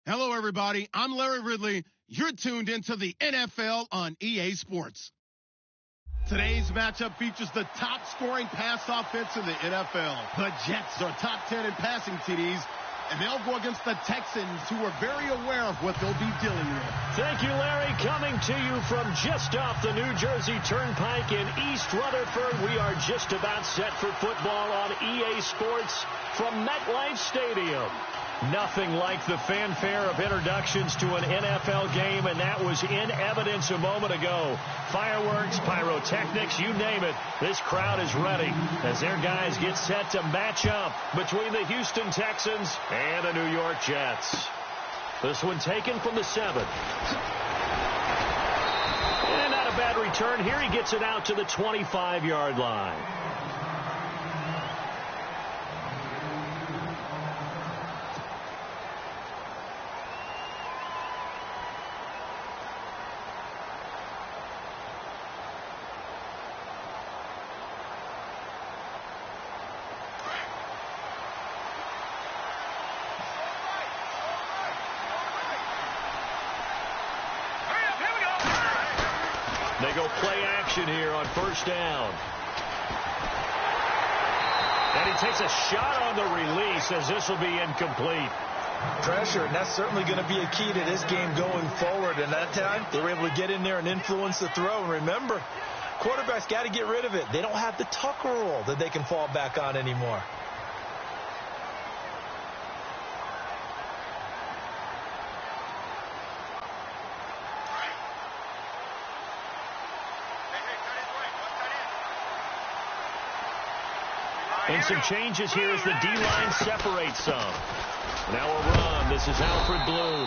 Hello, everybody. I'm Larry Ridley. You're tuned into the NFL on EA Sports. Today's matchup features the top-scoring pass offense in the NFL. The Jets are top 10 in passing TDs, and they'll go against the Texans, who are very aware of what they'll be dealing with. Thank you, Larry. Coming to you from just off the New Jersey Turnpike in East Rutherford, we are just about set for football on EA Sports from MetLife Stadium. Nothing like the fanfare of introductions to an NFL game, and that was in evidence a moment ago. Fireworks, pyrotechnics, you name it. This crowd is ready as their guys get set to match up between the Houston Texans and the New York Jets. This one taken from the 7. And not a bad return. Here he gets it out to the 25-yard line. They go play action here on first down. And he takes a shot on the release as this will be incomplete. Pressure, and that's certainly going to be a key to this game going forward. And that time, they were able to get in there and influence the throw. And remember, quarterbacks got to get rid of it. They don't have the Tucker rule that they can fall back on anymore. And some changes here as the D-line separates some. Now a run. This is Alfred Blue.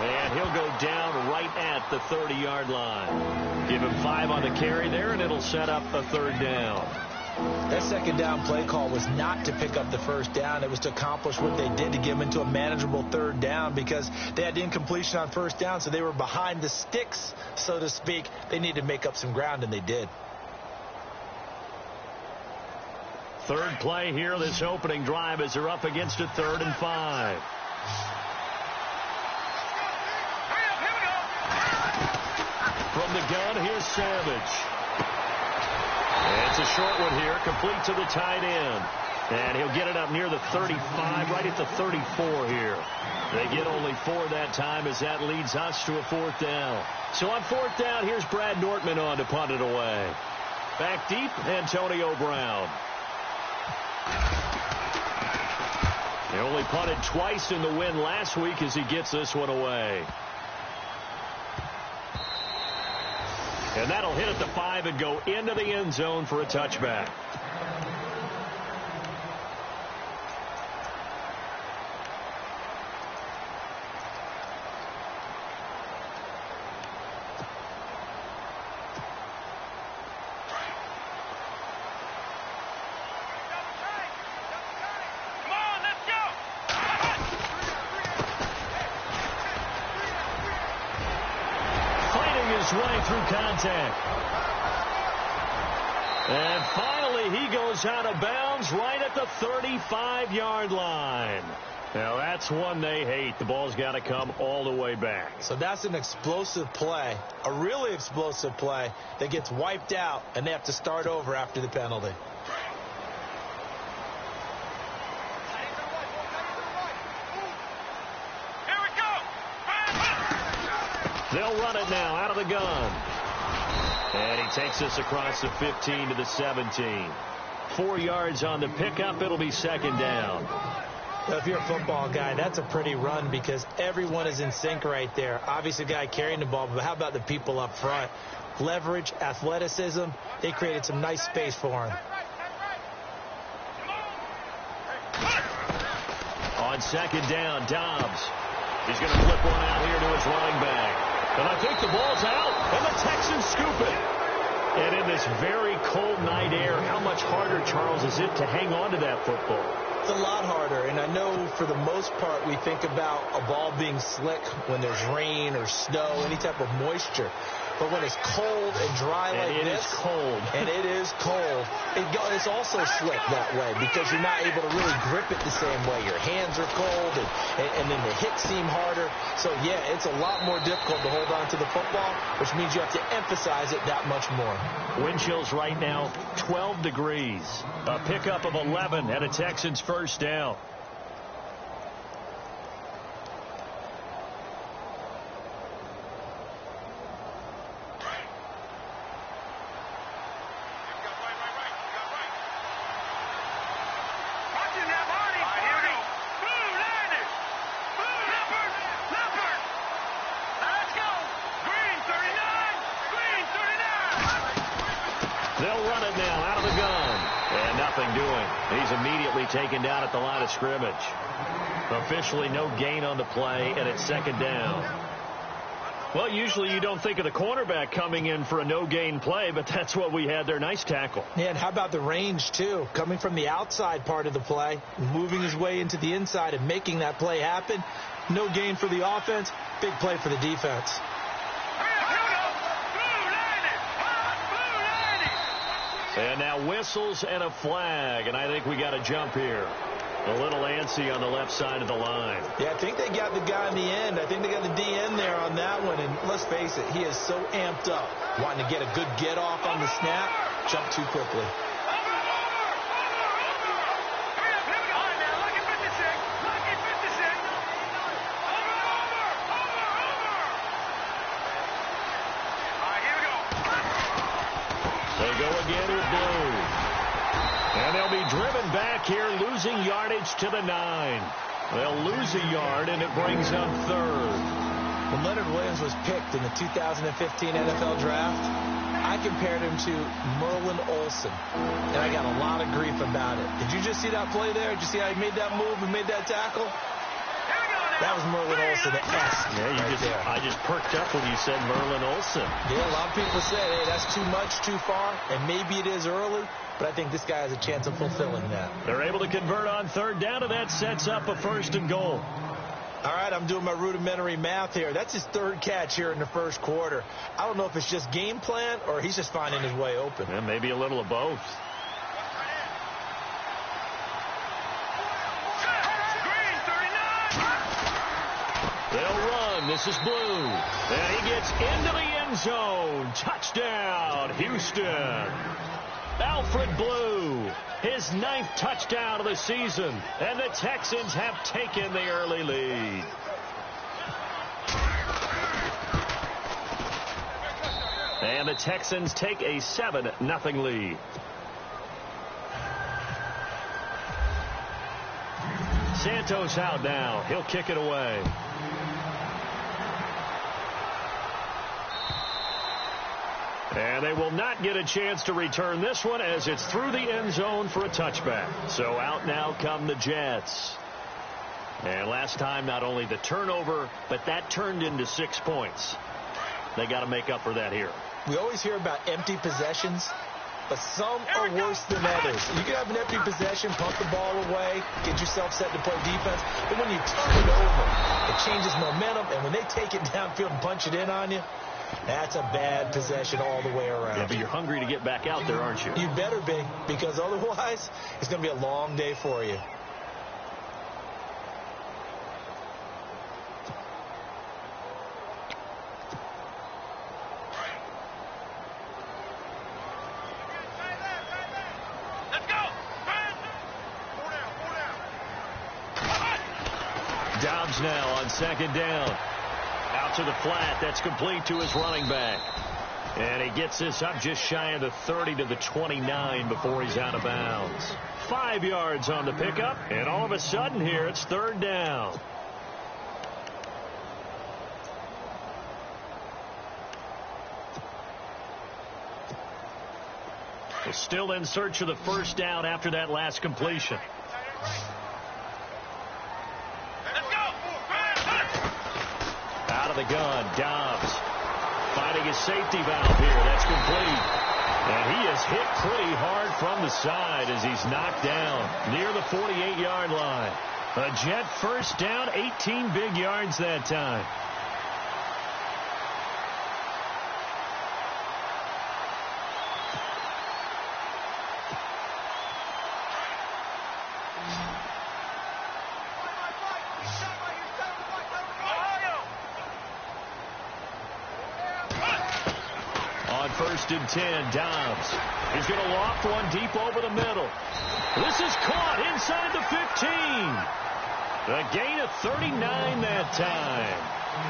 And he'll go down right at the 30-yard line. Give him 5 on the carry there, and it'll set up a third down. That second down play call was not to pick up the first down. It was to accomplish what they did to get them into a manageable third down because they had incompletion on first down, so they were behind the sticks, so to speak. They needed to make up some ground, and they did. Third play here, this opening drive, as they're up against a 3rd and 5. From the gun, here's Savage. And it's a short one here, complete to the tight end. And he'll get it up near the 35, right at the 34 here. They get only 4 that time as that leads us to a 4th down. So on 4th down, here's Brad Nortman on to punt it away. Back deep, Antonio Brown. He only punted twice in the win last week as he gets this one away. And that'll hit at the 5 and go into the end zone for a touchback. Way through contact. And finally he goes out of bounds right at the 35-yard line. Now that's one they hate. The ball's got to come all the way back. So that's an explosive play, a really explosive play that gets wiped out, and they have to start over after the penalty. They'll run it now out of the gun. And he takes this across the 15 to the 17. 4 yards on the pickup. It'll be 2nd down. If you're a football guy, that's a pretty run because everyone is in sync right there. Obviously, the guy carrying the ball, but how about the people up front? Leverage, athleticism. They created some nice space for him. On 2nd down, Dobbs. He's going to flip one out here to his running back. And I think the ball's out, and the Texans scoop it. And in this very cold night air, how much harder, Charles, is it to hang on to that football? It's a lot harder, and I know for the most part we think about a ball being slick when there's rain or snow, any type of moisture. But when it's cold and dry like this, and it is cold, it's also slick that way because you're not able to really grip it the same way. Your hands are cold, and then the hits seem harder. So, yeah, it's a lot more difficult to hold on to the football, which means you have to emphasize it that much more. Wind chills right now, 12 degrees. A pickup of 11 and a Texans first down. He's immediately taken down at the line of scrimmage. Officially no gain on the play, and it's second down. Well, usually you don't think of the cornerback coming in for a no-gain play, but that's what we had there. Nice tackle. Yeah, and how about the range, too? Coming from the outside part of the play, moving his way into the inside and making that play happen. No gain for the offense, big play for the defense. And now whistles and a flag, and I think we got a jump here. A little antsy on the left side of the line. Yeah, I think they got the guy in the end. I think they got the DN there on that one, and let's face it, he is so amped up, wanting to get a good get-off on the snap, jump too quickly. Here, losing yardage to the 9. They'll lose a yard, and it brings up third. When Leonard Williams was picked in the 2015 NFL Draft, I compared him to Merlin Olsen, and I got a lot of grief about it. Did you just see that play there? Did you see how he made that move and made that tackle? That was Merlin Olsen-esque. Yeah, I just perked up when you said Merlin Olsen. Yeah, a lot of people say, hey, that's too much, too far, and maybe it is early, but I think this guy has a chance of fulfilling that. They're able to convert on third down, and that sets up a first and goal. All right, I'm doing my rudimentary math here. That's his third catch here in the first quarter. I don't know if it's just game plan or he's just finding his way open. Yeah, maybe a little of both. They'll run. This is Blue. And he gets into the end zone. Touchdown, Houston. Alfred Blue, his 9th touchdown of the season. And the Texans have taken the early lead. And the Texans take a 7-0 lead. Santos out now. He'll kick it away. And they will not get a chance to return this one as it's through the end zone for a touchback. So out now come the Jets. And last time, not only the turnover, but that turned into 6 points. They got to make up for that here. We always hear about empty possessions, but some are worse than others. You can have an empty possession, pump the ball away, get yourself set to play defense. But when you turn it over, it changes momentum. And when they take it downfield and punch it in on you, that's a bad possession all the way around. Yeah, but you're hungry to get back out there, aren't you? You better be, because otherwise it's going to be a long day for you. Dobbs now on second down. Out to the flat. That's complete to his running back. And he gets this up just shy of the 30 to the 29 before he's out of bounds. 5 yards on the pickup. And all of a sudden here, it's third down. We're still in search of the first down after that last completion. Out of the gun, Dobbs finding his safety valve here. That's complete. And he is hit pretty hard from the side as he's knocked down near the 48-yard line. A Jet first down, 18 big yards that time. first and 10. Dobbs. He's going to loft one deep over the middle. This is caught inside the 15. A gain of 39 that time.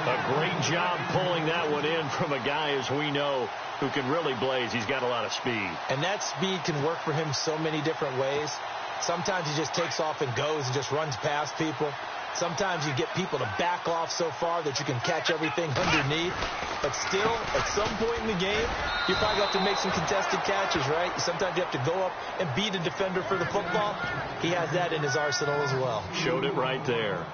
A great job pulling that one in from a guy, as we know, who can really blaze. He's got a lot of speed. And that speed can work for him so many different ways. Sometimes he just takes off and goes and just runs past people. Sometimes you get people to back off so far that you can catch everything underneath. But still, at some point in the game, you probably have to make some contested catches, right? Sometimes you have to go up and beat a defender for the football. He has that in his arsenal as well. Showed it right there.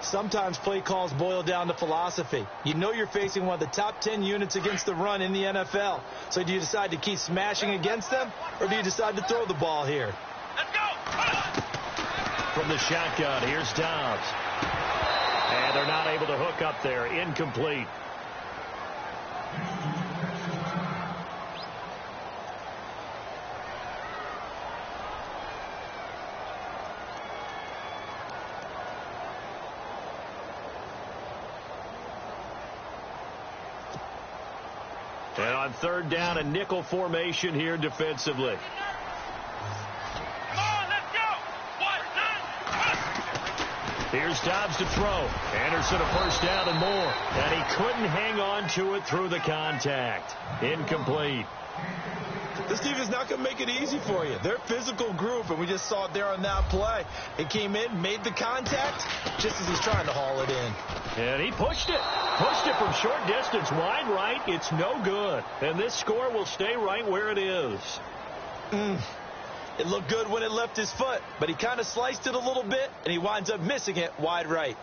Sometimes play calls boil down to philosophy. You know you're facing one of the top 10 units against the run in the NFL. So do you decide to keep smashing against them, or do you decide to throw the ball here? Let's go! From the shotgun, here's Dobbs. And they're not able to hook up there. Incomplete. And on third down, a nickel formation here defensively. Here's Dobbs to throw. Anderson a first down and more. And he couldn't hang on to it through the contact. Incomplete. This team is not going to make it easy for you. They're a physical group, and we just saw it there on that play. It came in, made the contact, just as he's trying to haul it in. And he pushed it. Pushed it from short distance, wide right. It's no good. And this score will stay right where it is. It looked good when it left his foot, but he kind of sliced it a little bit, and he winds up missing it wide right.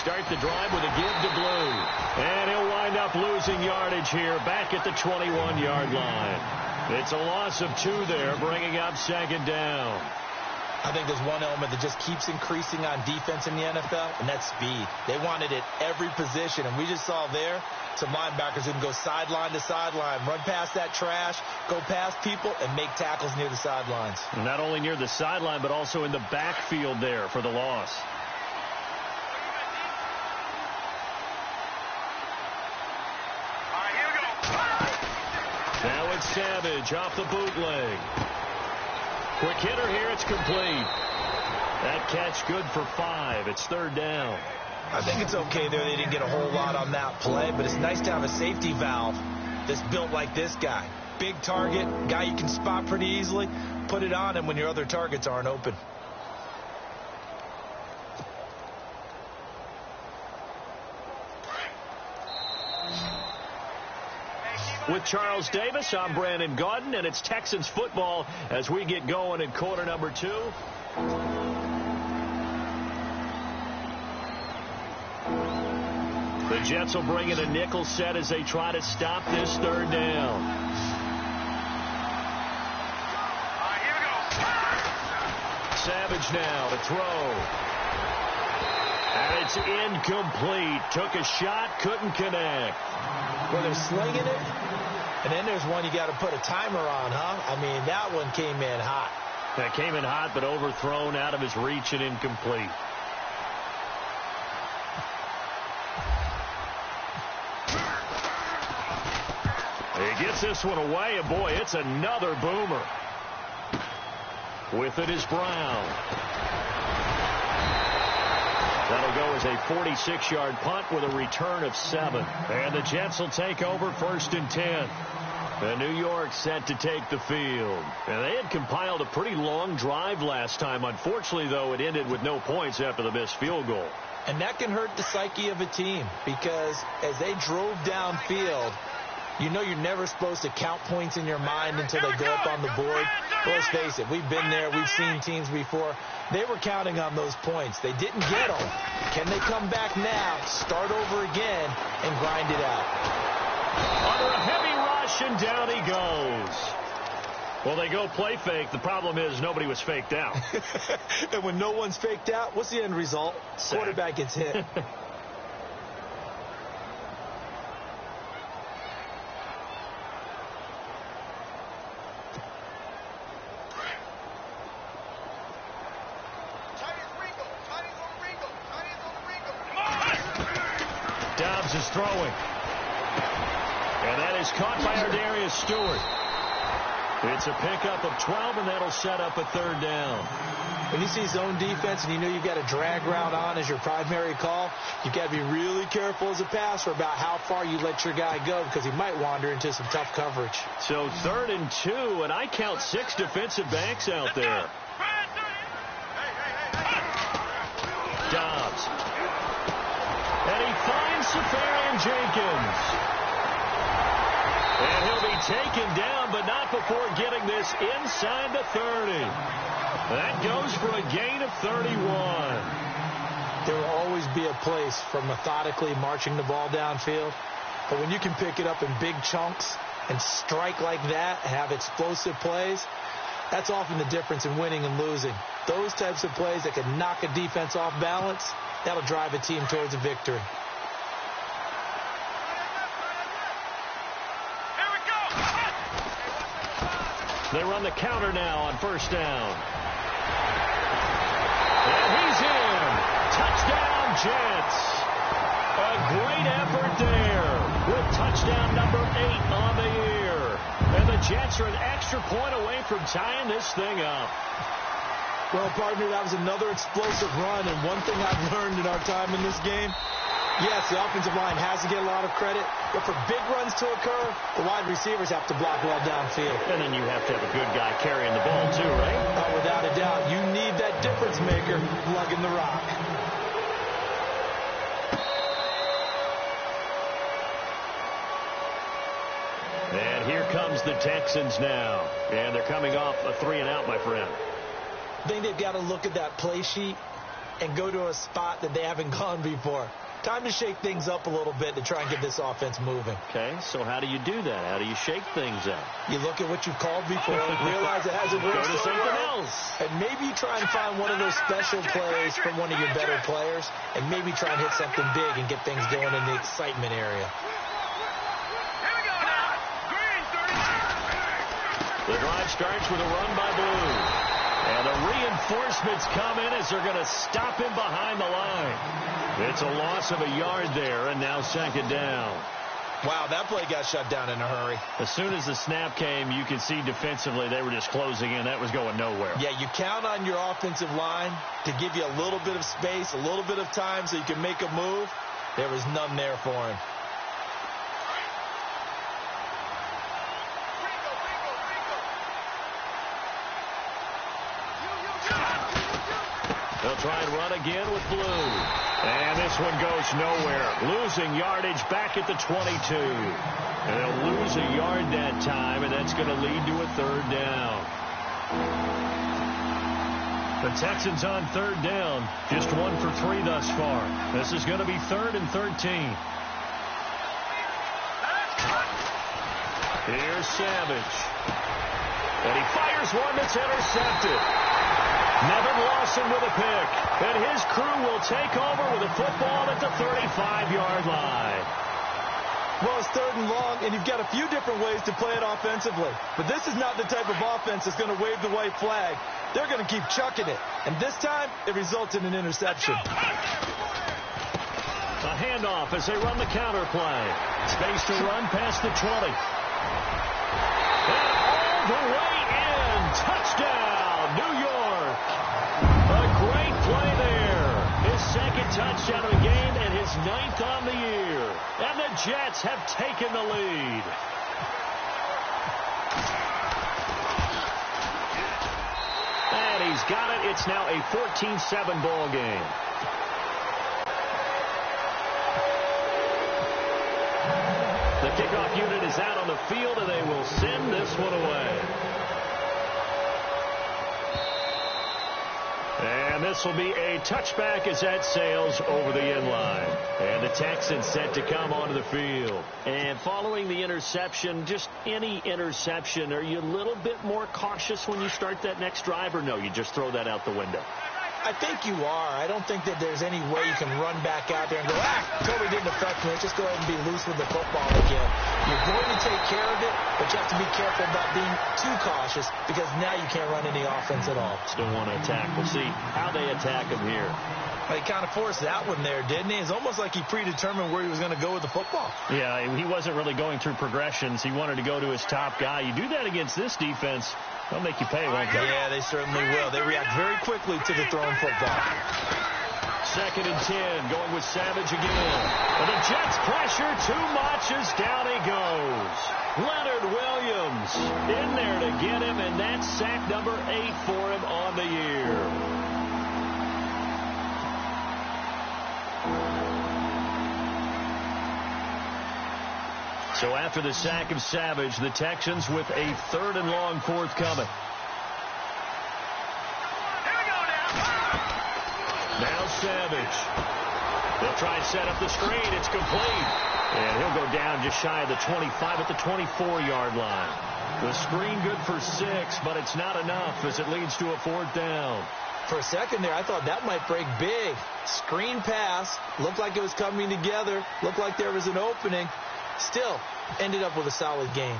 Start the drive with a give to Blue. And he'll wind up losing yardage here back at the 21-yard line. It's a loss of 2 there, bringing up second down. I think there's one element that just keeps increasing on defense in the NFL, and that's speed. They want it at every position, and we just saw there some linebackers who can go sideline to sideline, run past that trash, go past people, and make tackles near the sidelines. Not only near the sideline, but also in the backfield there for the loss. Now it's Savage off the bootleg. Quick hitter here. It's complete. That catch good for 5. It's third down. I think it's okay there. They didn't get a whole lot on that play, but it's nice to have a safety valve that's built like this guy. Big target, guy you can spot pretty easily. Put it on him when your other targets aren't open. With Charles Davis, I'm Brandon Gaudin, and it's Texans football as we get going in quarter number 2. The Jets will bring in a nickel set as they try to stop this third down. Here we go. Savage now to throw. And it's incomplete. Took a shot, couldn't connect. Well, they're slinging it, and then there's one you got to put a timer on, huh? I mean, that one came in hot. That came in hot, but overthrown, out of his reach, and incomplete. He gets this one away, and boy, it's another boomer. With it is Brown. That'll go as a 46-yard punt with a return of 7. And the Jets will take over first and 10. And New York set to take the field. And they had compiled a pretty long drive last time. Unfortunately, though, it ended with no points after the missed field goal. And that can hurt the psyche of a team because as they drove downfield, you know you're never supposed to count points in your mind until they go up on the board. But let's face it, we've been there. We've seen teams before. They were counting on those points. They didn't get them. Can they come back now, start over again, and grind it out? Under a heavy rush, and down he goes. Well, they go play fake. The problem is nobody was faked out. And when no one's faked out, what's the end result? Sack. Quarterback gets hit. Dobbs is throwing. And that is caught by Ardarius Stewart. It's a pickup of 12, and that'll set up a third down. When you see zone defense and you know you've got a drag route on as your primary call, you've got to be really careful as a passer about how far you let your guy go because he might wander into some tough coverage. So 3rd and 2, and I count 6 defensive backs out there. Dobbs. And he finds Safarian Jenkins. And he'll be taken down, but not before getting this inside the 30. That goes for a gain of 31. There will always be a place for methodically marching the ball downfield. But when you can pick it up in big chunks and strike like that, have explosive plays, that's often the difference in winning and losing. Those types of plays that can knock a defense off balance, that'll drive a team towards a victory. They run the counter now on 1st down. And he's in. Touchdown, Jets. A great effort there with touchdown number 8 on the year. And the Jets are an extra point away from tying this thing up. Well, partner, that was another explosive run. And one thing I've learned in our time in this game, yes, the offensive line has to get a lot of credit, but for big runs to occur, the wide receivers have to block well downfield. And then you have to have a good guy carrying the ball too, right? Oh, without a doubt. You need that difference maker lugging the rock. And here comes the Texans now. And they're coming off a 3-and-out, my friend. I think they've got to look at that play sheet and go to a spot that they haven't gone before. Time to shake things up a little bit to try and get this offense moving. Okay, so how do you do that? How do you shake things up? You look at what you've called before, realize it hasn't worked. Go to something else. And maybe you try and find one of those special plays from one of your better players, and maybe try and hit something big and get things going in the excitement area. The drive starts with a run by Blue. And the reinforcements come in as they're going to stop him behind the line. It's a loss of a yard there, and now 2nd down. Wow, that play got shut down in a hurry. As soon as the snap came, you could see defensively they were just closing in. That was going nowhere. Yeah, you count on your offensive line to give you a little bit of space, a little bit of time so you can make a move. There was none there for him. They'll try and run again with Blue. And this one goes nowhere. Losing yardage back at the 22. And they'll lose a yard that time, and that's going to lead to a 3rd down. The Texans on 3rd down. Just 1 for 3 thus far. This is going to be 3rd and 13. Here's Savage. And he fires one that's intercepted. Nevin Lawson with a pick. And his crew will take over with a football at the 35-yard line. Well, it's 3rd and long, and you've got a few different ways to play it offensively. But this is not the type of offense that's going to wave the white flag. They're going to keep chucking it. And this time, it results in an interception. A handoff as they run the counter play. Space to run past the 20. And all the way in. Touchdown, New York. A great play there. His 2nd touchdown of the game and his 9th on the year. And the Jets have taken the lead. And he's got it. It's now a 14-7 ball game. The kickoff unit is out on the field, and they will send this one away. And this will be a touchback as that sails over the inline. And the Texans set to come onto the field. And following the interception, just any interception, are you a little bit more cautious when you start that next drive, or no, you just throw that out the window? I think you are. I don't think that there's any way you can run back out there and go, totally didn't affect me. Let's just go ahead and be loose with the football again. You're going to take care of it, but you have to be careful about being too cautious because now you can't run any offense at all. Still want to attack. We'll see how they attack him here. He kind of forced that one there, didn't he? It's almost like he predetermined where he was going to go with the football. Yeah, he wasn't really going through progressions. He wanted to go to his top guy. You do that against this defense, they'll make you pay, won't they? Yeah, they certainly will. They react very quickly to the thrown football. 2nd and 10, going with Savage again. And the Jets pressure too much as down he goes. Leonard Williams in there to get him, and that's sack number 8 for him on the year. So after the sack of Savage, the Texans with a 3rd and long forthcoming. Now Savage. They'll try and set up the screen. It's complete. And he'll go down just shy of the 25 at the 24-yard line. The screen good for 6, but it's not enough as it leads to a 4th down. For a second there, I thought that might break big. Screen pass. Looked like it was coming together. Looked like there was an opening. Still ended up with a solid game.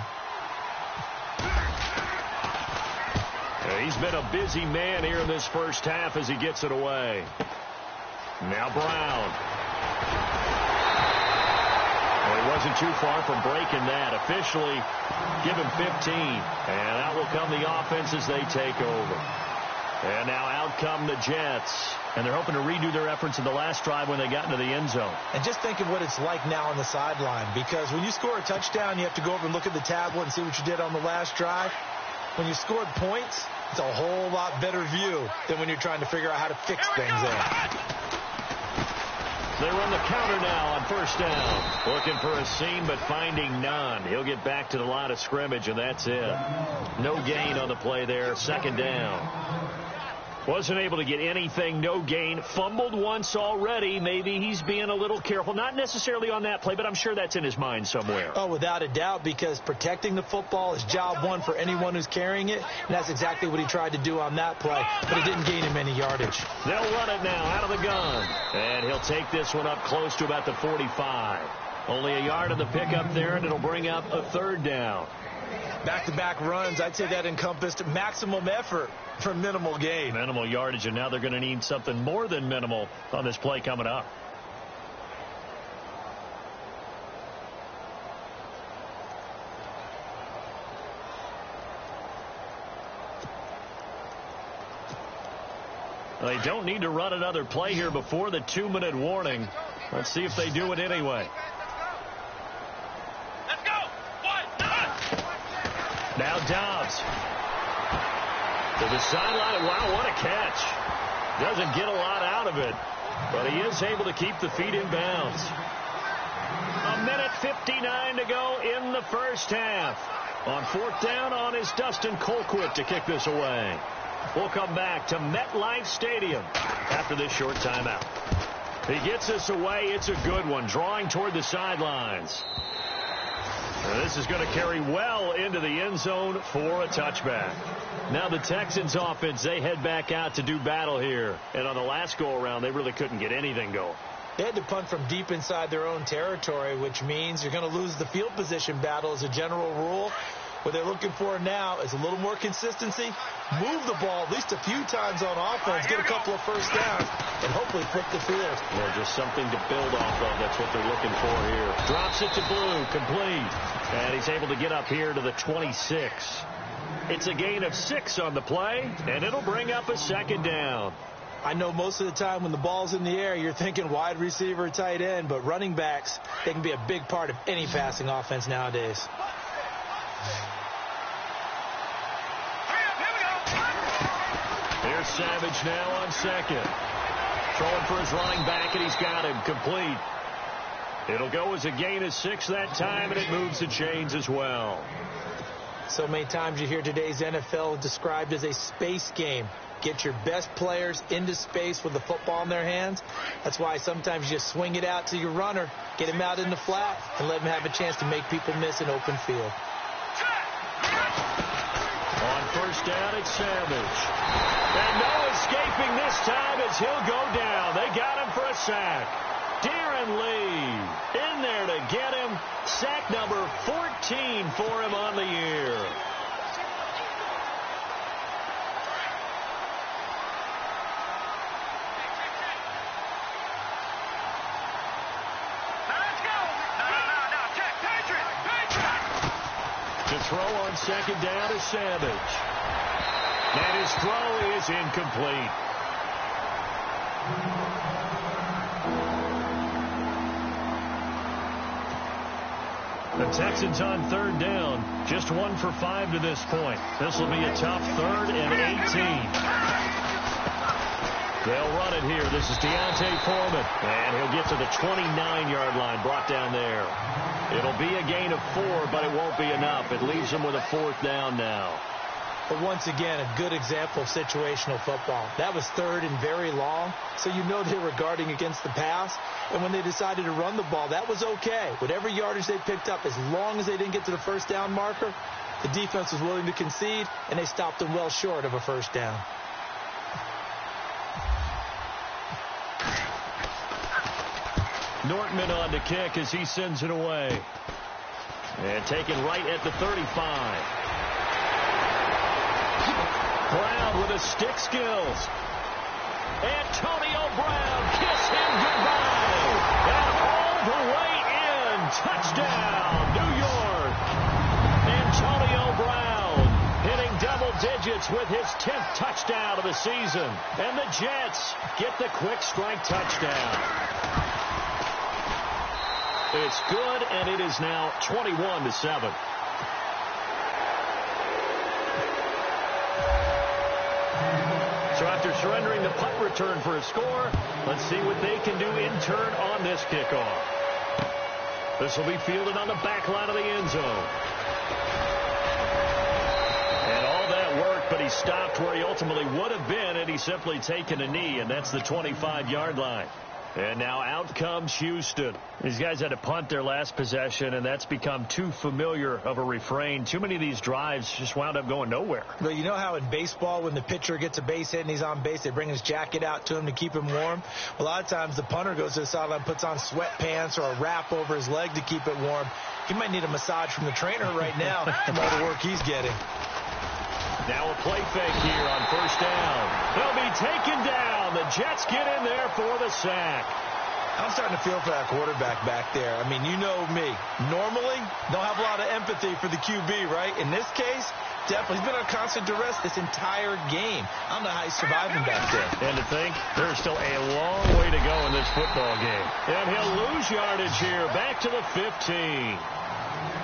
He's been a busy man here in this first half as he gets it away. Now Brown. Well, he wasn't too far from breaking that. Officially, give him 15. And out will come the offense as they take over. And now out come the Jets. And they're hoping to redo their efforts in the last drive when they got into the end zone. And just think of what it's like now on the sideline. Because when you score a touchdown, you have to go over and look at the tablet and see what you did on the last drive. When you scored points, it's a whole lot better view than when you're trying to figure out how to fix things there. They run the counter now on 1st down. Looking for a seam, but finding none. He'll get back to the line of scrimmage, and that's it. No gain on the play there. 2nd down. Wasn't able to get anything, no gain. Fumbled once already. Maybe he's being a little careful. Not necessarily on that play, but I'm sure that's in his mind somewhere. Oh, without a doubt, because protecting the football is job one for anyone who's carrying it, and that's exactly what he tried to do on that play, but it didn't gain him any yardage. They'll run it now out of the gun, and he'll take this one up close to about the 45. Only a yard of the pickup there, and it'll bring up a 3rd down. Back-to-back runs, I'd say that encompassed maximum effort for minimal gain. Minimal yardage, and now they're going to need something more than minimal on this play coming up. They don't need to run another play here before the 2-minute warning. Let's see if they do it anyway. Now Dobbs to the sideline. Wow, what a catch. Doesn't get a lot out of it, but he is able to keep the feet in bounds. 1:59 to go in the first half. On 4th down on is Dustin Colquitt to kick this away. We'll come back to MetLife Stadium after this short timeout. He gets this away. It's a good one, drawing toward the sidelines. This is going to carry well into the end zone for a touchback. Now the Texans offense, they head back out to do battle here. And on the last go-around, they really couldn't get anything going. They had to punt from deep inside their own territory, which means you're going to lose the field position battle as a general rule. What they're looking for now is a little more consistency, move the ball at least a few times on offense, get a couple of first downs, and hopefully flip the field. Yeah, just something to build off of. That's what they're looking for here. Drops it to Blue, complete. And he's able to get up here to the 26. It's a gain of 6 on the play, and it'll bring up a 2nd down. I know most of the time when the ball's in the air, you're thinking wide receiver, tight end, but running backs, they can be a big part of any passing offense nowadays. Here's Savage now on 2nd. Throwing for his running back, and he's got him complete. It'll go as a gain of 6 that time, and it moves the chains as well. So many times you hear today's NFL described as a space game. Get your best players into space with the football in their hands. That's why sometimes you just swing it out to your runner, get him out in the flat, and let him have a chance to make people miss an open field. On first down, it's Savage. And no escaping this time as he'll go down. They got him for a sack. Darren Lee in there to get him. Sack number 14 for him on the year. To throw on second down is Savage. And his throw is incomplete. The Texans on third down, just 1 for 5 to this point. This will be a tough 3rd and 18. They'll run it here. This is Deontay Foreman. And he'll get to the 29-yard line, brought down there. It'll be a gain of 4, but it won't be enough. It leaves them with a 4th down now. But once again, a good example of situational football. That was 3rd and very long, so you know they were guarding against the pass. And when they decided to run the ball, that was okay. Whatever yardage they picked up, as long as they didn't get to the first down marker, the defense was willing to concede, and they stopped them well short of a first down. Nortman on to kick as he sends it away. And taken right at the 35. Brown with his stick skills. Antonio Brown, kiss him goodbye. And all the way in. Touchdown, New York. Antonio Brown hitting double digits with his 10th touchdown of the season. And the Jets get the quick strike touchdown. It's good, and it is now 21-7. So after surrendering the punt return for a score, let's see what they can do in turn on this kickoff. This will be fielded on the back line of the end zone. And all that work, but he stopped where he ultimately would have been had he simply taken a knee, and that's the 25-yard line. And now out comes Houston. These guys had to punt their last possession, and that's become too familiar of a refrain. Too many of these drives just wound up going nowhere. Well, you know how in baseball when the pitcher gets a base hit and he's on base, they bring his jacket out to him to keep him warm? A lot of times the punter goes to the sideline, puts on sweatpants or a wrap over his leg to keep it warm. He might need a massage from the trainer right now from all the work he's getting. Now a play fake here on first down. They'll be taken down. The Jets get in there for the sack. I'm starting to feel for that quarterback back there. I mean, you know me. Normally, don't have a lot of empathy for the QB, right? In this case, definitely. He's been on constant duress this entire game. I don't know how he's surviving back there. And to think, there's still a long way to go in this football game. And he'll lose yardage here, back to the 15.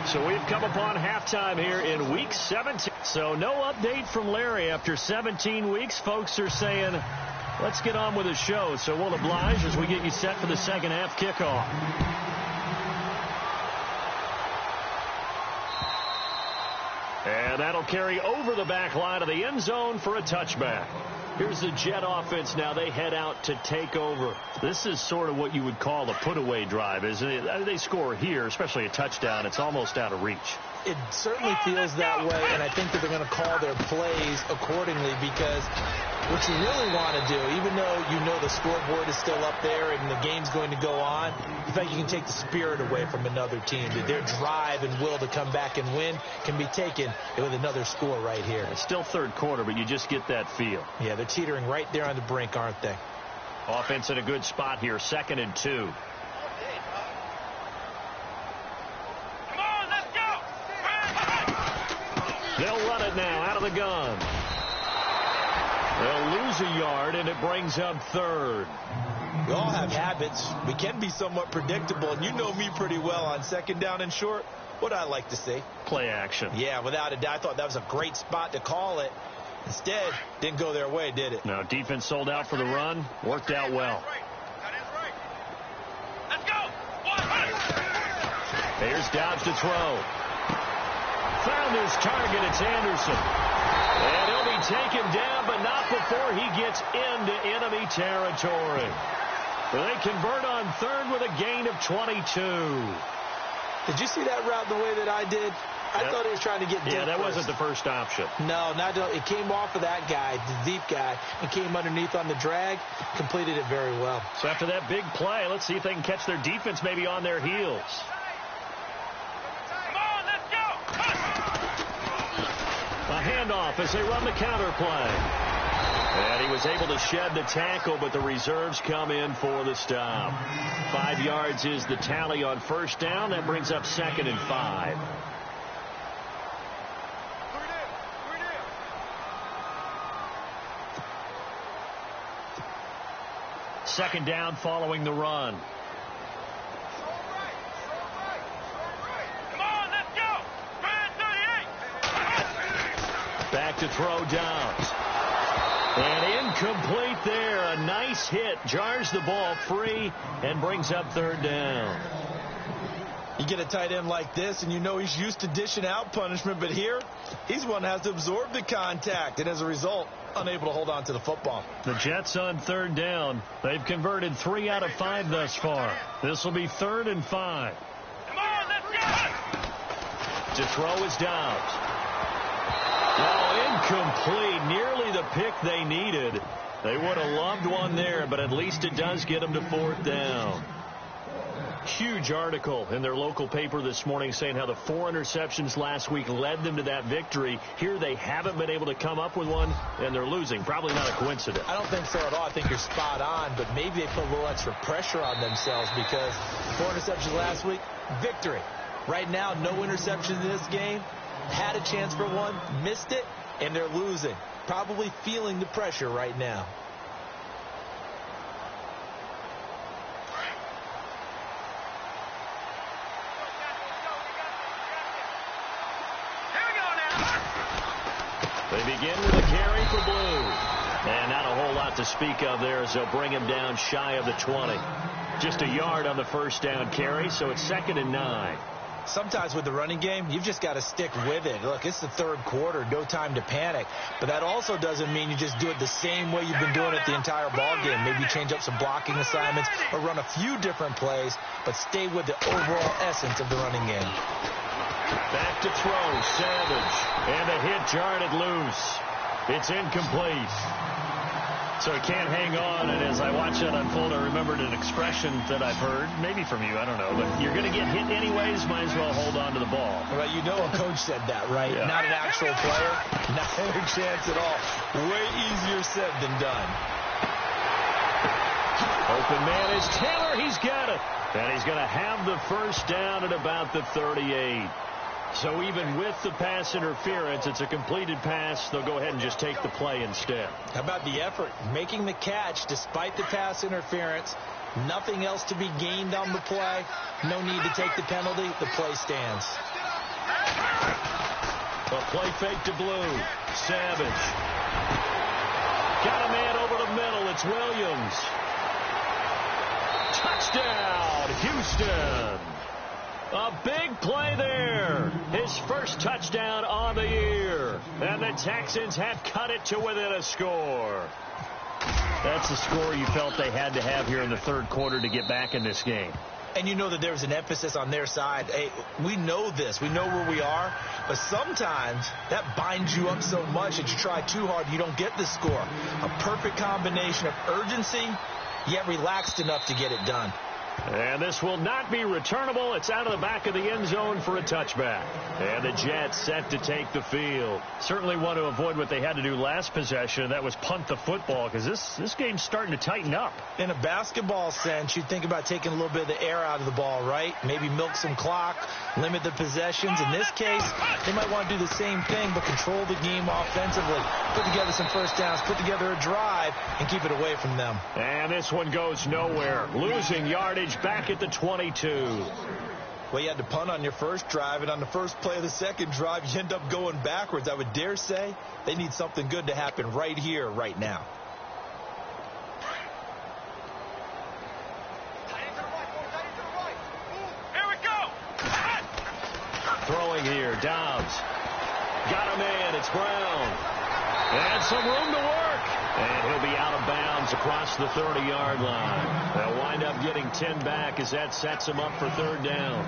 So we've come upon halftime here in Week 17. So no update from Larry after 17 weeks. Folks are saying, let's get on with the show. So we'll oblige as we get you set for the second half kickoff. And that'll carry over the back line of the end zone for a touchback. Here's the Jet offense now. They head out to take over. This is sort of what you would call a put-away drive, isn't it? They score here, especially a touchdown. It's almost out of reach. It certainly feels that way, and I think that they're going to call their plays accordingly because what you really want to do, even though you know the scoreboard is still up there and the game's going to go on, in fact, you can take the spirit away from another team. Their drive and will to come back and win can be taken with another score right here. It's still third quarter, but you just get that feel. Yeah, they're teetering right there on the brink, aren't they? Offense in a good spot here, 2nd and 2. They'll run it now out of the gun. They'll lose a yard, and it brings up 3rd. We all have habits. We can be somewhat predictable, and you know me pretty well on 2nd down and short. What I like to see. Play action. Yeah, without a doubt. I thought that was a great spot to call it. Instead, didn't go their way, did it? No, defense sold out for the run. Worked out well. Let's go. Here's Dobbs to throw. Found his target. It's Anderson. And he'll be take him down, but not before he gets into enemy territory. They convert on third with a gain of 22. Did you see that route the way that I did? I thought he was trying to get deep. Yeah, that first. wasn't the first option. No, it came off of that guy, the deep guy, and came underneath on the drag, completed it very well. So after that big play, let's see if they can catch their defense maybe on their heels. Come on, let's go! A handoff as they run the counter play. And he was able to shed the tackle, but the reserves come in for the stop. 5 yards is the tally on first down. That brings up 2nd and 5. Second down following the run. Come on, let's go! Back to throw Downs. And incomplete there. A nice hit. Jars the ball free and brings up third down. You get a tight end like this, and you know he's used to dishing out punishment, but here, he's one that has to absorb the contact, and as a result, unable to hold on to the football. The Jets on third down. They've converted 3 out of 5 thus far. This will be 3rd and 5. Come on, let's go! To throw is Downs. Oh, incomplete. Nearly the pick they needed. They would have loved one there, but at least it does get them to 4th down. Huge article in their local paper this morning saying how the 4 interceptions last week led them to that victory. Here they haven't been able to come up with one, and they're losing. Probably not a coincidence. I don't think so at all. I think you're spot on, but maybe they put a little extra pressure on themselves because 4 interceptions last week, victory. Right now, no interceptions in this game. Had a chance for one, missed it, and they're losing. Probably feeling the pressure right now. They begin with a carry for Blue. And not a whole lot to speak of there as they'll bring him down shy of the 20. Just a yard on the first down carry, so it's 2nd and 9. Sometimes with the running game, you've just got to stick with it. Look, it's the 3rd quarter, no time to panic. But that also doesn't mean you just do it the same way you've been doing it the entire ball game. Maybe change up some blocking assignments or run a few different plays, but stay with the overall essence of the running game. Back to throw, Savage. And the hit jarred it loose. It's incomplete. So he can't hang on, and as I watch that unfold, I remembered an expression that I've heard, maybe from you, I don't know, but you're going to get hit anyways, might as well hold on to the ball. Well, you know a coach said that, right? Yeah. Not an actual player. Not a chance at all. Way easier said than done. Open man is Taylor. He's got it. And he's going to have the first down at about the 38. So even with the pass interference, it's a completed pass. They'll go ahead and just take the play instead. How about the effort? Making the catch despite the pass interference. Nothing else to be gained on the play. No need to take the penalty. The play stands. A play fake to Blue. Savage. Got a man over the middle. It's Williams. Touchdown, Houston. A big play there. His first touchdown on the year. And the Texans have cut it to within a score. That's the score you felt they had to have here in the 3rd quarter to get back in this game. And you know that there's an emphasis on their side. Hey, we know this. We know where we are. But sometimes that binds you up so much that you try too hard, you don't get the score. A perfect combination of urgency, yet relaxed enough to get it done. And this will not be returnable. It's out of the back of the end zone for a touchback. And the Jets set to take the field. Certainly want to avoid what they had to do last possession. That was punt the football, because this game's starting to tighten up. In a basketball sense, you think about taking a little bit of the air out of the ball, right? Maybe milk some clock, limit the possessions. In this case, they might want to do the same thing, but control the game offensively. Put together some first downs, put together a drive, and keep it away from them. And this one goes nowhere. Losing yardage back at the 22. Well, you had to punt on your first drive, and on the first play of the second drive, you end up going backwards. I would dare say they need something good to happen right here, right now. Here we go. Throwing here, Dobbs. Got a man, it's Brown. And some room to work. And he'll be out of bounds across the 30-yard line. They'll wind up getting 10 back as that sets him up for third down.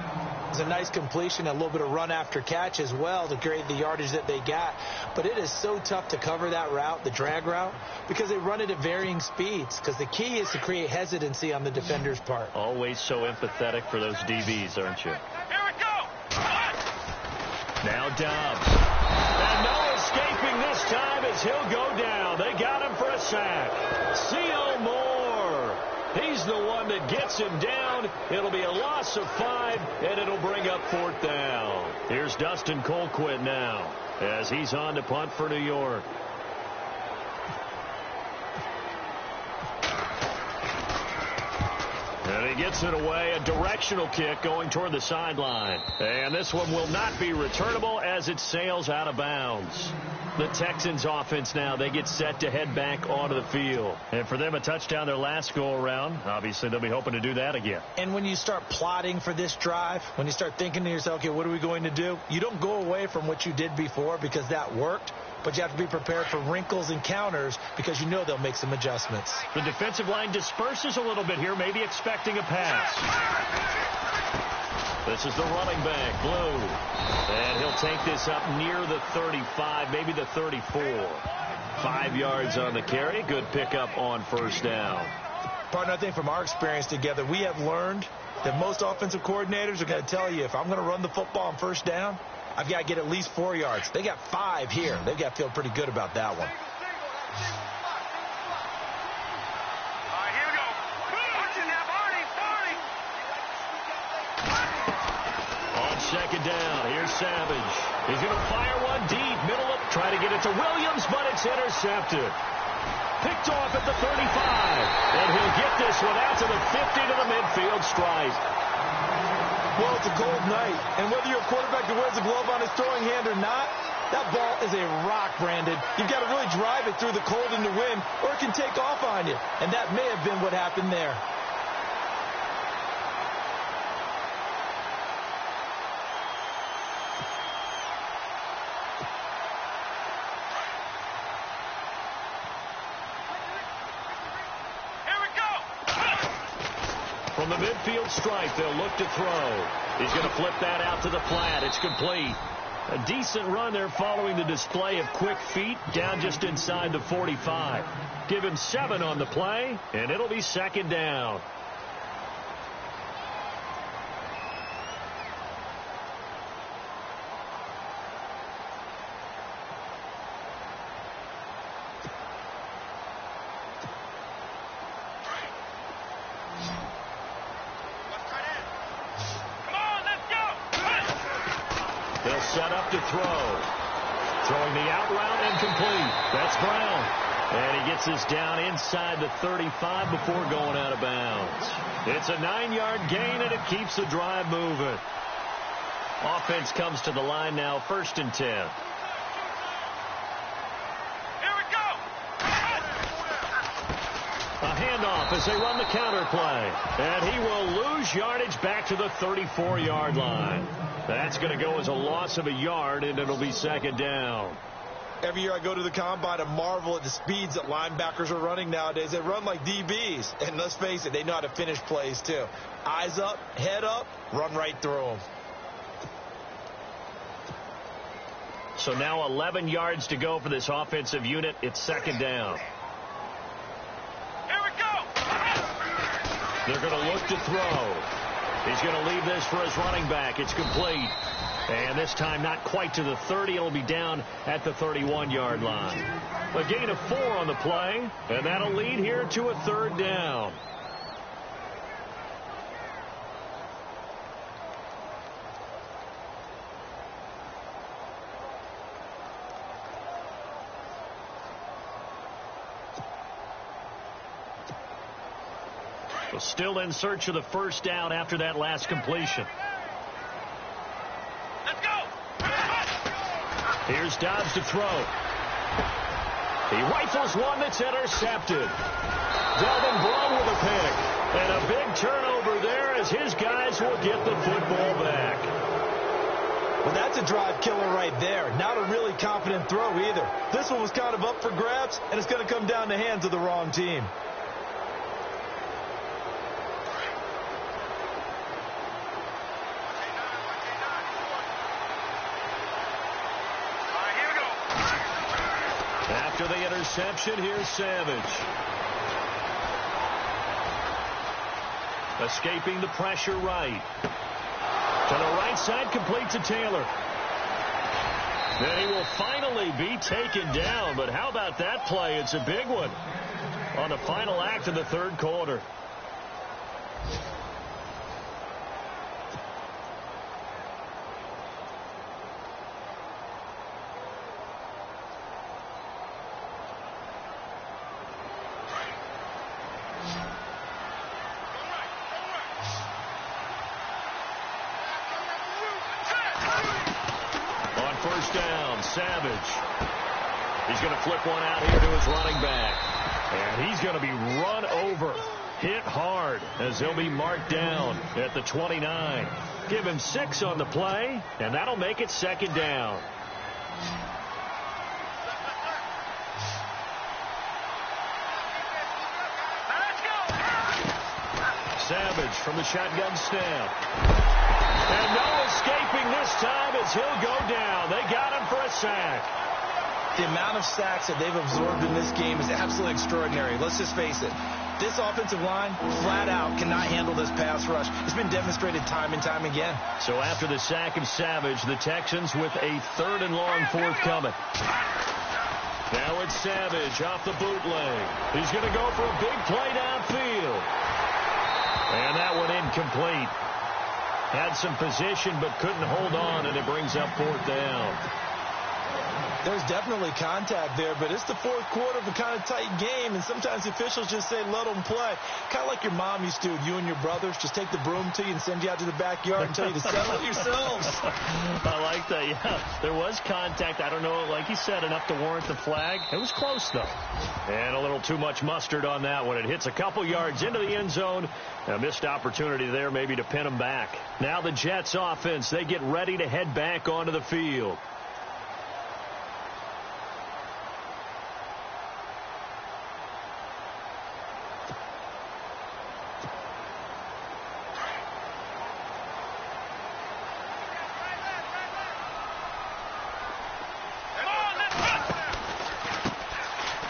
It's a nice completion, a little bit of run after catch as well to create the yardage that they got. But it is so tough to cover that route, the drag route, because they run it at varying speeds. Because the key is to create hesitancy on the defender's part. Always so empathetic for those DBs, aren't you? Here we go. Now Dobbs. And no escaping this time as he'll go down. They got him for a sack. C.O. Moore. He's the one that gets him down. It'll be a loss of 5, and it'll bring up fourth down. Here's Dustin Colquitt now as he's on to punt for New York. And he gets it away, a directional kick going toward the sideline. And this one will not be returnable as it sails out of bounds. The Texans offense now, they get set to head back onto the field. And for them, a touchdown their last go-around. Obviously, they'll be hoping to do that again. And when you start plotting for this drive, when you start thinking to yourself, okay, what are we going to do? You don't go away from what you did before because that worked. But you have to be prepared for wrinkles and counters because you know they'll make some adjustments. The defensive line disperses a little bit here, maybe expecting a pass. This is the running back, Blue. And he'll take this up near the 35, maybe the 34. 5 yards on the carry. Good pickup on first down. Partner, I think from our experience together, we have learned that most offensive coordinators are going to tell you, if I'm going to run the football on first down, I've got to get at least 4 yards. They got 5 here. They've got to feel pretty good about that one. All right, here we go. Watching now, Barney. On second down, here's Savage. He's going to fire one deep, middle of, try to get it to Williams, but it's intercepted. Picked off at the 35. And he'll get this one out to the 50 to the midfield stripe. Well, it's a cold night, and whether you're a quarterback that wears a glove on his throwing hand or not, that ball is a rock, Brandon. You've got to really drive it through the cold and the wind, or it can take off on you, and that may have been what happened there. From the midfield stripe, they'll look to throw. He's going to flip that out to the flat. It's complete. A decent run there following the display of quick feet down just inside the 45. Give him 7 on the play, and it'll be second down. Set up to throw. Throwing the out route incomplete. That's Brown. And he gets this down inside the 35 before going out of bounds. It's a 9-yard gain, and it keeps the drive moving. Offense comes to the line now, 1st and 10. Here we go. A handoff as they run the counter play. And he will lose yardage back to the 34-yard line. That's going to go as a loss of a yard, and it'll be second down. Every year I go to the combine and marvel at the speeds that linebackers are running nowadays. They run like DBs. And let's face it, they know how to finish plays too. Eyes up, head up, run right through them. So now 11 yards to go for this offensive unit. It's second down. Here we go. They're going to look to throw. He's going to leave this for his running back. It's complete. And this time not quite to the 30. It'll be down at the 31-yard line. A gain of 4 on the play, and that'll lead here to a third down. Still in search of the first down after that last completion. Let's go. Here's Dobbs to throw. He rifles one that's intercepted. Delvin Brown with a pick. And a big turnover there as his guys will get the football back. Well, that's a drive killer right there. Not a really confident throw either. This one was kind of up for grabs, and it's going to come down the hands of the wrong team. After the interception, here's Savage. Escaping the pressure right. To the right side, complete to Taylor. Then he will finally be taken down. But how about that play? It's a big one on the final act of the third quarter. First down, Savage. He's going to flip one out here to his running back. And he's going to be run over, hit hard, as he'll be marked down at the 29. Give him 6 on the play, and that'll make it second down. Savage from the shotgun snap. And no escaping this time as he'll go down. They got him for a sack. The amount of sacks that they've absorbed in this game is absolutely extraordinary. Let's just face it. This offensive line, flat out, cannot handle this pass rush. It's been demonstrated time and time again. So after the sack of Savage, the Texans with a 3rd and long forthcoming. Now it's Savage off the bootleg. He's going to go for a big play downfield. And that one incomplete. Had some position but couldn't hold on, and it brings up 4th down. There's definitely contact there, but it's the fourth quarter of a kind of tight game, and sometimes the officials just say, let them play. Kind of like your mom used to with you and your brothers. Just take the broom to you and send you out to the backyard and tell you to settle it yourselves. I like that, yeah. There was contact. I don't know, like you said, enough to warrant the flag. It was close, though. And a little too much mustard on that one. It hits a couple yards into the end zone. A missed opportunity there maybe to pin them back. Now the Jets offense, they get ready to head back onto the field.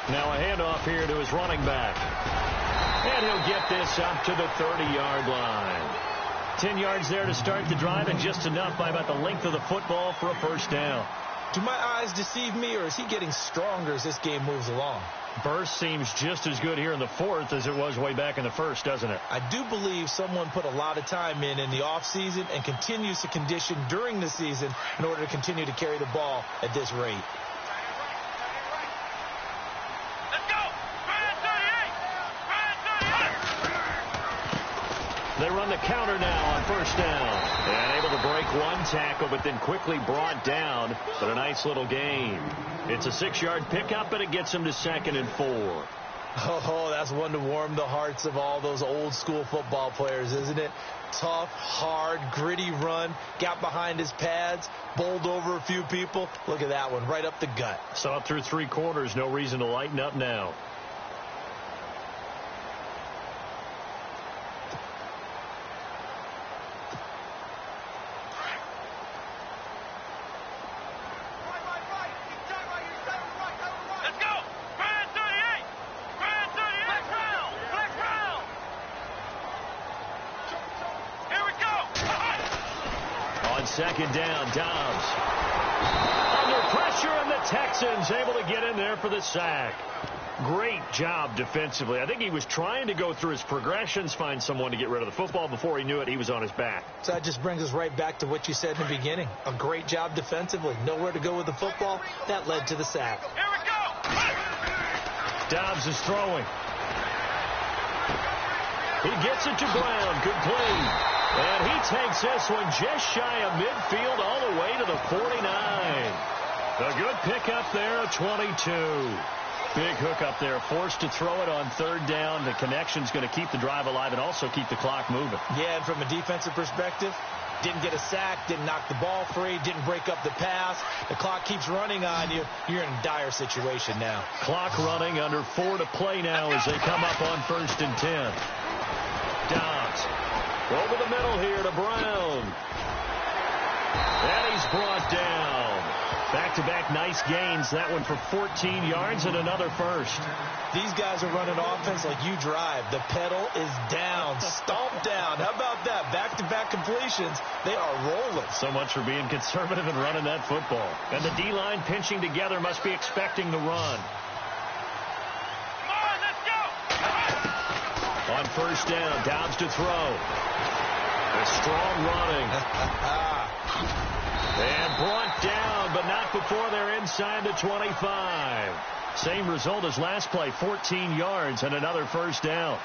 Now a handoff here to his running back. And he'll get this up to the 30-yard line. 10 yards there to start the drive, and just enough by about the length of the football for a first down. Do my eyes deceive me, or is he getting stronger as this game moves along? Burst seems just as good here in the fourth as it was way back in the first, doesn't it? I do believe someone put a lot of time in the offseason and continues to condition during the season in order to continue to carry the ball at this rate. They run the counter now on first down. And able to break one tackle, but then quickly brought down. But a nice little gain. It's a 6-yard pickup, and it gets him to 2nd and 4. Oh, that's one to warm the hearts of all those old school football players, isn't it? Tough, hard, gritty run. Got behind his pads, bowled over a few people. Look at that one, right up the gut. Saw it through 3 quarters. No reason to lighten up now. Second down, Dobbs. Under pressure, and the Texans able to get in there for the sack. Great job defensively. I think he was trying to go through his progressions, find someone to get rid of the football. Before he knew it, he was on his back. So that just brings us right back to what you said in the beginning. A great job defensively. Nowhere to go with the football. That led to the sack. Here we go. Dobbs is throwing. He gets it to Brown. Good play. And he takes this one just shy of midfield all the way to the 49. A good pickup there, 22. Big hook up there, forced to throw it on 3rd down. The connection's going to keep the drive alive and also keep the clock moving. Yeah, and from a defensive perspective, Didn't get a sack, didn't knock the ball free, didn't break up the pass. The clock keeps running on you. You're in a dire situation now. Clock running, under 4 to play now as they come up on 1st and 10. Dobbs over the middle here to Brown. And he's brought down. Back-to-back nice gains. That one for 14 yards and another first. These guys are running offense like you drive. The pedal is down, stomped down. How about that? Back-to-back completions. They are rolling. So much for being conservative and running that football. And the D-line pinching together must be expecting the run. Come on, let's go. On 1st down, Dobbs to throw. A strong running. And brought down, but not before they're inside the 25. Same result as last play, 14 yards and another 1st down.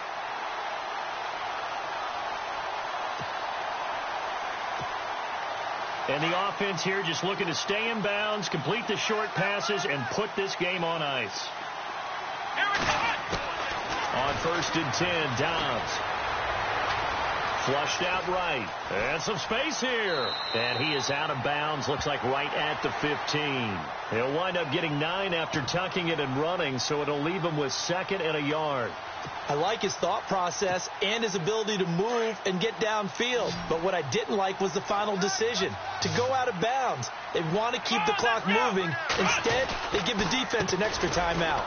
And the offense here just looking to stay in bounds, complete the short passes, and put this game on ice. On 1st and 10, Dobbs. Flushed out right. And some space here. And he is out of bounds. Looks like right at the 15. He'll wind up getting 9 after tucking it and running, so it'll leave him with 2nd and a yard. I like his thought process and his ability to move and get downfield. But what I didn't like was the final decision, to go out of bounds. They want to keep the clock moving. Instead, they give the defense an extra timeout.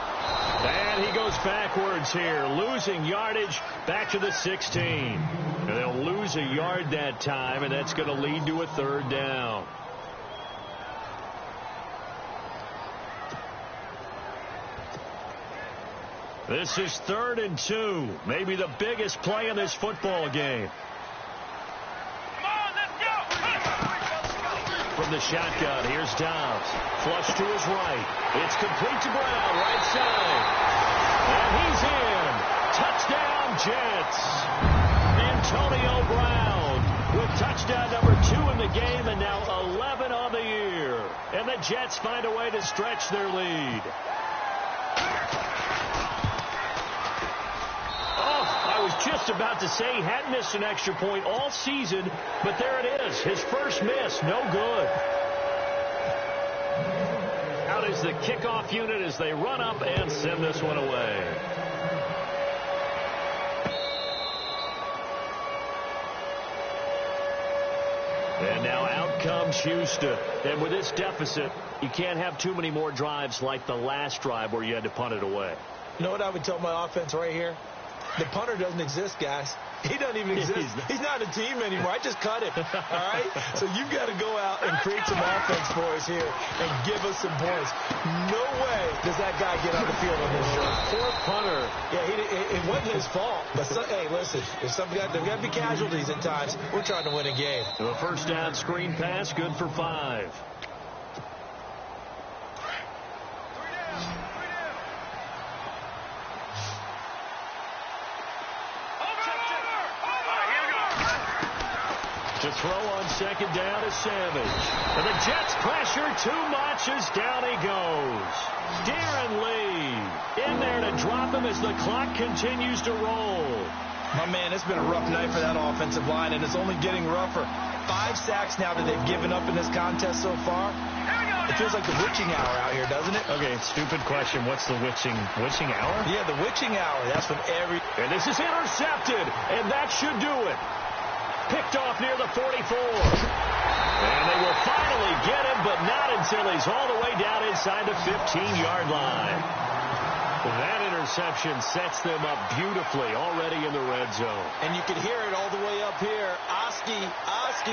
And he goes backwards here, losing yardage back to the 16. And they'll lose a yard that time, and that's going to lead to a 3rd down. This is 3rd and 2, maybe the biggest play in this football game. Come on, let's go. From the shotgun, here's Dobbs. Flush to his right. It's complete to Brown, right side. And he's in. Touchdown, Jets. Antonio Brown with touchdown number 2 in the game and now 11 on the year. And the Jets find a way to stretch their lead. I was just about to say he hadn't missed an extra point all season, but there it is. His first miss, no good. Out is the kickoff unit as they run up and send this one away. And now out comes Houston. And with this deficit, you can't have too many more drives like the last drive where you had to punt it away. You know what I would tell my offense right here? The punter doesn't exist, guys. He doesn't even exist. He's not a team anymore. I just cut him. All right? So you've got to go out and create some offense for us here and give us some points. No way does that guy get on the field on this show. Poor punter. Yeah, it wasn't his fault. But, hey, listen, there's got to be casualties at times. We're trying to win a game. The 1st down screen pass, good for 5. To throw on 2nd down is Savage. And the Jets pressure too much as down he goes. Darren Lee in there to drop him as the clock continues to roll. My man, it's been a rough night for that offensive line, and it's only getting rougher. 5 sacks now that they've given up in this contest so far. It feels like the witching hour out here, doesn't it? Okay, stupid question. What's the witching hour? Yeah, the witching hour. That's when And this is intercepted, and that should do it. Picked off near the 44. And they will finally get him, but not until he's all the way down inside the 15-yard line. That interception sets them up beautifully already in the red zone. And you can hear it all the way up here. Oski,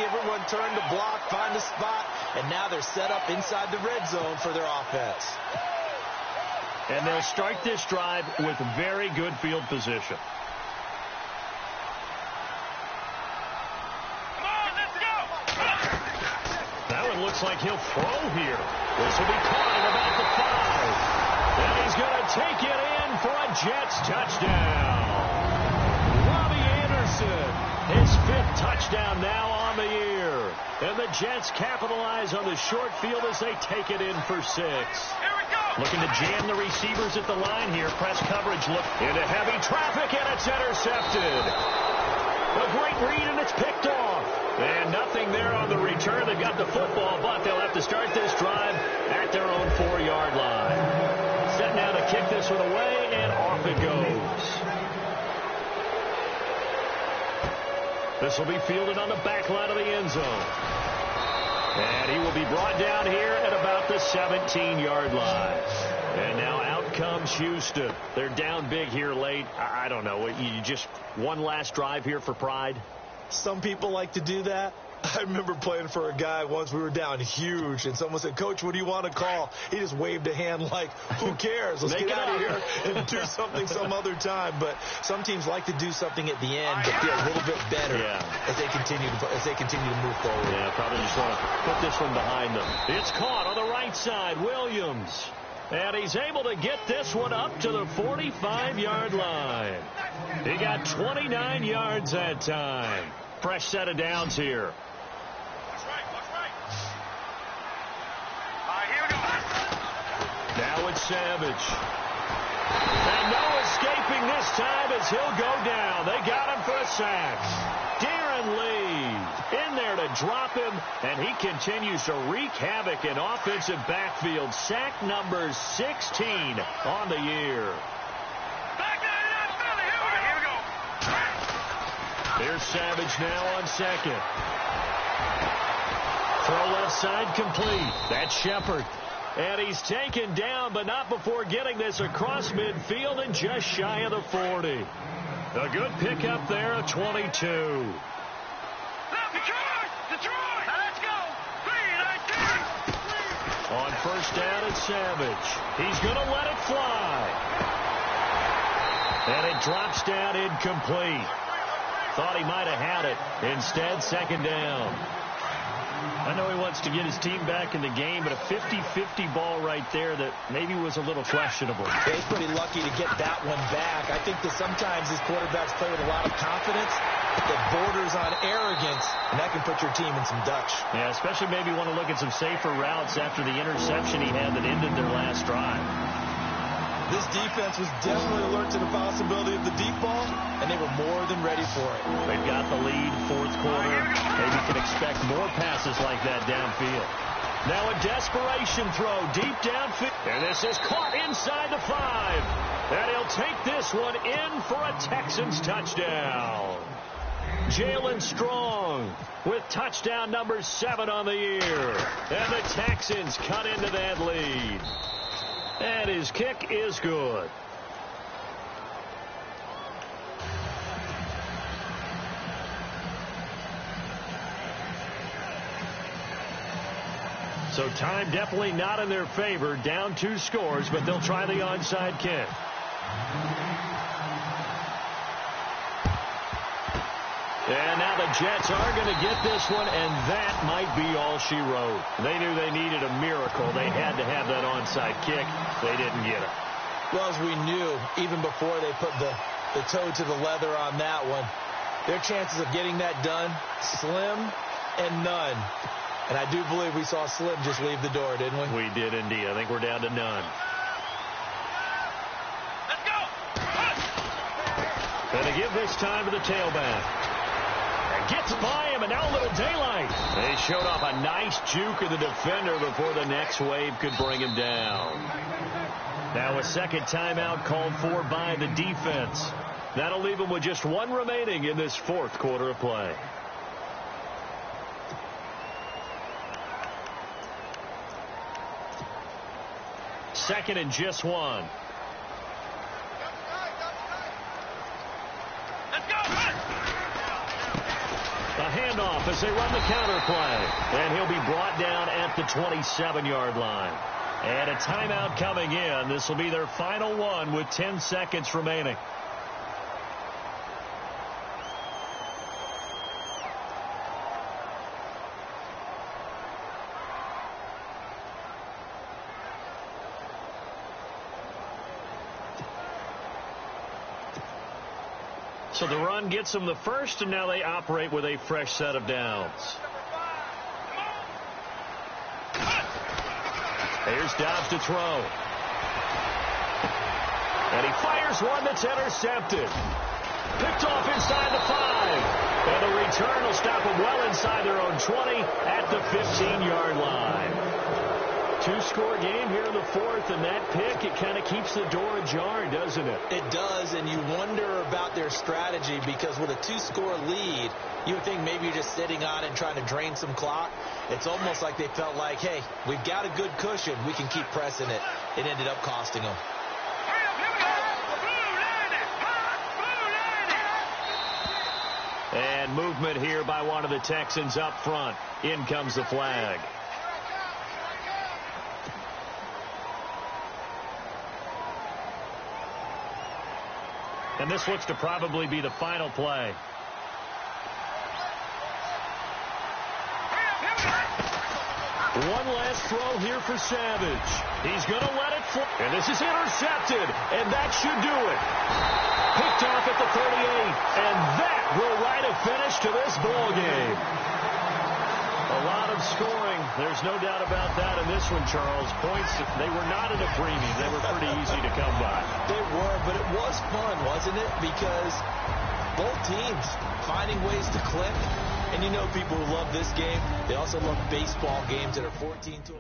everyone turned to block, find a spot, and now they're set up inside the red zone for their offense. And they'll start this drive with very good field position. Looks like he'll throw here. This will be caught at about the 5. And he's going to take it in for a Jets touchdown. Robbie Anderson, his 5th touchdown now on the year. And the Jets capitalize on the short field as they take it in for 6. Here we go. Looking to jam the receivers at the line here. Press coverage look into heavy traffic, and it's intercepted. A great read, and it's picked off. And nothing there on the return. They got the football, but they'll have to start this drive at their own 4-yard line. Set now to kick this one away, and off it goes. This will be fielded on the back line of the end zone. And he will be brought down here at about the 17-yard line. And now out comes Houston. They're down big here late. I don't know. You just one last drive here for pride? Some people like to do that. I remember playing for a guy once. We were down huge, and someone said, "Coach, what do you want to call?" He just waved a hand like, "Who cares? Let's get out of here and do something some other time." But some teams like to do something at the end to feel a little bit better as they continue to move forward. Yeah, probably just want to put this one behind them. It's caught on the right side, Williams. And he's able to get this one up to the 45-yard line. He got 29 yards that time. Fresh set of downs here. Watch right. Here we go. Now it's Savage. And no escaping this time as he'll go down. They got him for a sack. Darren Lee in there to drop him, and he continues to wreak havoc in offensive backfield. Sack number 16 on the year. Back there, here we go. Here's Savage now on second. Throw left side complete. That's Shepard. And he's taken down, but not before getting this across midfield and just shy of the 40. A good pickup there of 22. Detroit! Let's go! 3-19! On first down, it's Savage. He's going to let it fly. And it drops down incomplete. Thought he might have had it. Instead, second down. I know he wants to get his team back in the game, but a 50-50 ball right there that maybe was a little questionable. He's pretty lucky to get that one back. I think that sometimes these quarterbacks play with a lot of confidence that borders on arrogance, and that can put your team in some Dutch. Yeah, especially maybe want to look at some safer routes after the interception he had that ended their last drive. This defense was definitely alert to the possibility of the deep ball, and they were more than ready for it. They've got the lead, fourth quarter. Maybe can expect more passes like that downfield. Now a desperation throw deep downfield. And this is caught inside the 5. And he'll take this one in for a Texans touchdown. Jalen Strong with touchdown number 7 on the year. And the Texans cut into that lead. And his kick is good. So time definitely not in their favor. Down 2 scores, but they'll try the onside kick. And now the Jets are going to get this one, and that might be all she wrote. They knew they needed a miracle. They had to have that onside kick. They didn't get it. Well, as we knew, even before they put the toe to the leather on that one, their chances of getting that done, slim and none. And I do believe we saw Slim just leave the door, didn't we? We did indeed. I think we're down to none. Let's go! And to give this time to the tailback. Gets by him, and now a little daylight. They showed off a nice juke of the defender before the next wave could bring him down. Now a second timeout called for by the defense. That'll leave him with just 1 remaining in this fourth quarter of play. Second and just 1. A handoff as they run the counter play. And he'll be brought down at the 27-yard line. And a timeout coming in. This will be their final one with 10 seconds remaining. So the run gets them the first, and now they operate with a fresh set of downs. Here's Dobbs to throw. And he fires one that's intercepted. Picked off inside the 5. And the return will stop them well inside their own 20 at the 15-yard line. Two-score game here in the fourth, and that pick, it kind of keeps the door ajar, doesn't it? It does, and you wonder about their strategy because with a two-score lead, you would think maybe you're just sitting on it and trying to drain some clock. It's almost like they felt like, hey, we've got a good cushion. We can keep pressing it. It ended up costing them. And movement here by one of the Texans up front. In comes the flag. And this looks to probably be the final play. One last throw here for Savage. He's going to let it fly. And this is intercepted. And that should do it. Picked off at the 38. And that will write a finish to this ball game. A lot of scoring. There's no doubt about that in this one, Charles. Points, they were not in a premium. They were pretty easy to come by. They were, but it was fun, wasn't it? Because both teams finding ways to click. And you know people who love this game, they also love baseball games that are 14-11.